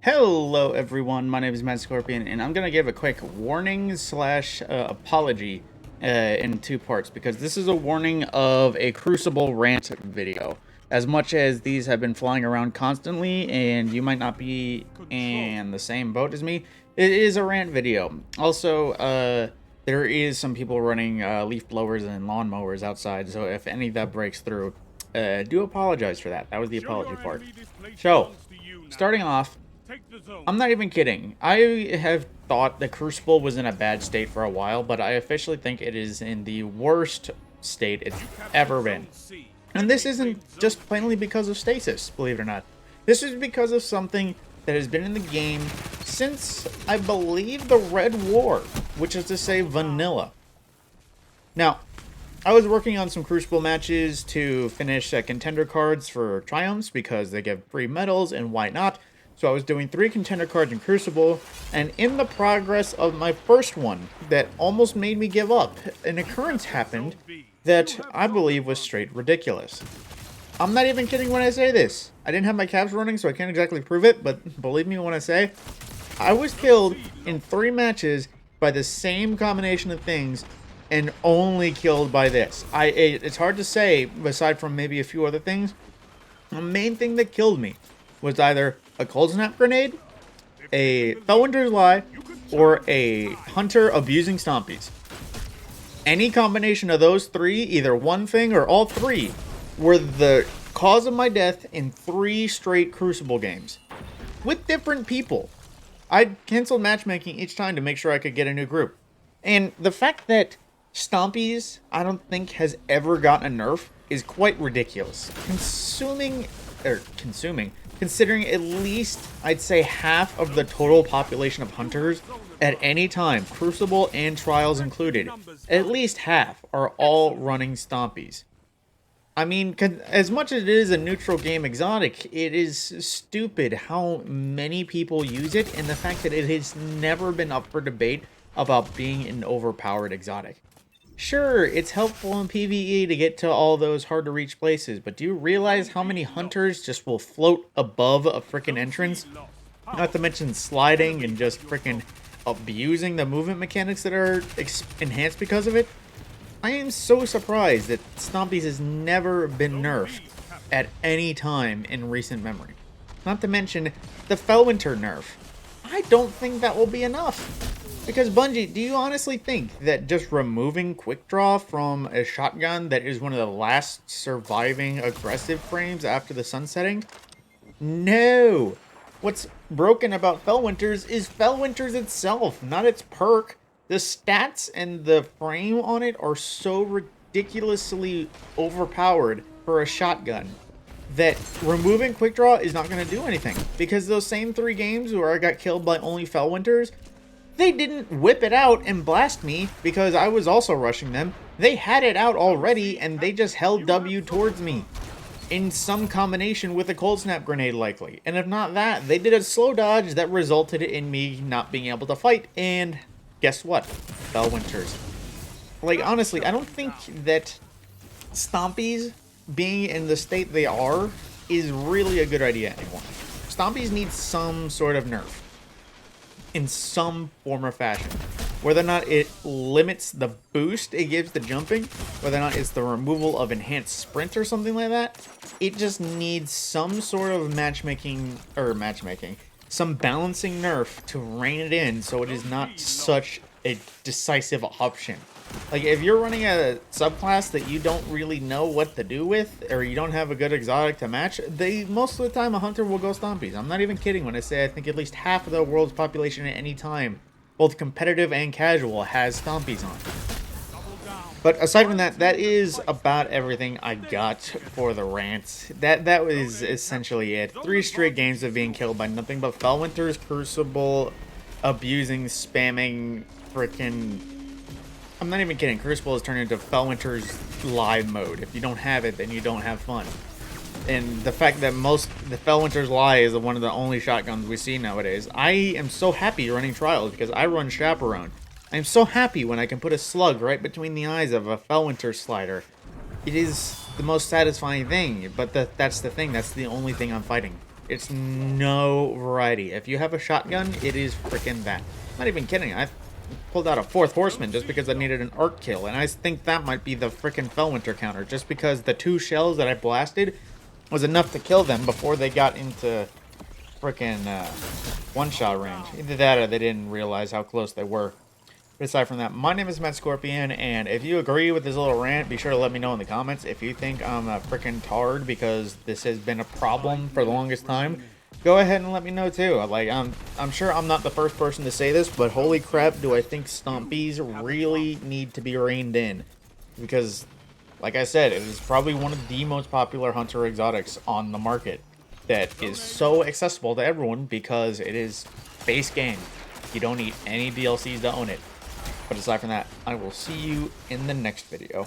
Hello everyone, my name is Scorpion, and I'm going to give a quick warning slash apology in two parts, because this is a warning of a Crucible rant video. As much as these have been flying around constantly, and you might not be in the same boat as me, it is a rant video. Also, there is some people running leaf blowers and lawn mowers outside, so if any of that breaks through, do apologize for that. That was the apology part. So, starting off, I'm not even kidding. I have thought the Crucible was in a bad state for a while, but I officially think it is in the worst state it's ever been. And this isn't just plainly because of stasis, believe it or not. This is because of something that has been in the game since, I believe, the Red War, which is to say vanilla. Now, I was working on some Crucible matches to finish contender cards for Triumphs because they give free medals, and why not? So I was doing 3 contender cards in Crucible, and in the progress of my first one that almost made me give up, an occurrence happened that I believe was straight ridiculous. I'm not even kidding when I say this. I didn't have my caps running, so I can't exactly prove it, but believe me when I say, I was killed in 3 matches by the same combination of things, and only killed by this. It's hard to say, aside from maybe a few other things. The main thing that killed me was either a cold snap grenade, a Felwinter's lie, or a hunter abusing stompies. Any combination of those 3, either one thing or all 3, were the cause of my death in 3 straight Crucible games. With different people. I canceled matchmaking each time to make sure I could get a new group. And the fact that Stompies, I don't think, has ever gotten a nerf is quite ridiculous. Considering at least, I'd say, half of the total population of hunters at any time, Crucible and Trials included, at least half are all running Stompies. I mean, as much as it is a neutral game exotic, it is stupid how many people use it, and the fact that it has never been up for debate about being an overpowered exotic. Sure, it's helpful in PvE to get to all those hard-to-reach places, but do you realize how many hunters just will float above a frickin' entrance? Not to mention sliding and just frickin' abusing the movement mechanics that are enhanced because of it? I am so surprised that Stompies has never been nerfed at any time in recent memory. Not to mention the Felwinter nerf. I don't think that will be enough. Because Bungie, do you honestly think that just removing quick draw from a shotgun that is one of the last surviving aggressive frames after the sunsetting? No! What's broken about Felwinter's is Felwinter's itself, not its perk. The stats and the frame on it are so ridiculously overpowered for a shotgun that removing quick draw is not going to do anything. Because those same 3 games where I got killed by only Felwinters, they didn't whip it out and blast me because I was also rushing them. They had it out already and they just held W towards me. In some combination with a cold snap grenade likely. And if not that, they did a slow dodge that resulted in me not being able to fight. And guess what? Felwinters. Like, honestly, I don't think that Stompies being in the state they are is really a good idea anymore. Stompies need some sort of nerf. In some form or fashion. Whether or not it limits the boost it gives the jumping, whether or not it's the removal of enhanced sprint or something like that, it just needs some sort of some balancing nerf to rein it in so it is not such a decisive option. Like, if you're running a subclass that you don't really know what to do with, or you don't have a good exotic to match, most of the time a hunter will go Stompies. I'm not even kidding when I say I think at least half of the world's population at any time, both competitive and casual, has Stompies on. But aside from that, that is about everything I got for the rant. That was essentially it. 3 straight games of being killed by nothing but Felwinter's, Crucible, abusing, spamming, frickin'... I'm not even kidding. Crucible has turned into Felwinter's live mode. If you don't have it, then you don't have fun. And the fact that the Felwinter's lie is one of the only shotguns we see nowadays. I am so happy running Trials because I run Chaperone. I am so happy when I can put a slug right between the eyes of a Felwinter slider. It is the most satisfying thing, but that's the thing. That's the only thing I'm fighting. It's no variety. If you have a shotgun, it is freaking that. I'm not even kidding. I pulled out a fourth horseman just because I needed an arc kill, and I think that might be the freaking Felwinter counter, just because the 2 shells that I blasted was enough to kill them before they got into freaking one-shot range. Either that or they didn't realize how close they were. But aside from that, my name is Scorpion, and if you agree with this little rant, be sure to let me know in the comments. If you think I'm a freaking tard because this has been a problem for the longest time, go ahead and let me know too. Like, I'm sure I'm not the first person to say this, but holy crap, do I think Stompies really need to be reined in. Because, like I said, it is probably one of the most popular hunter exotics on the market that is so accessible to everyone because it is base game. You don't need any DLCs to own it. But aside from that, I will see you in the next video.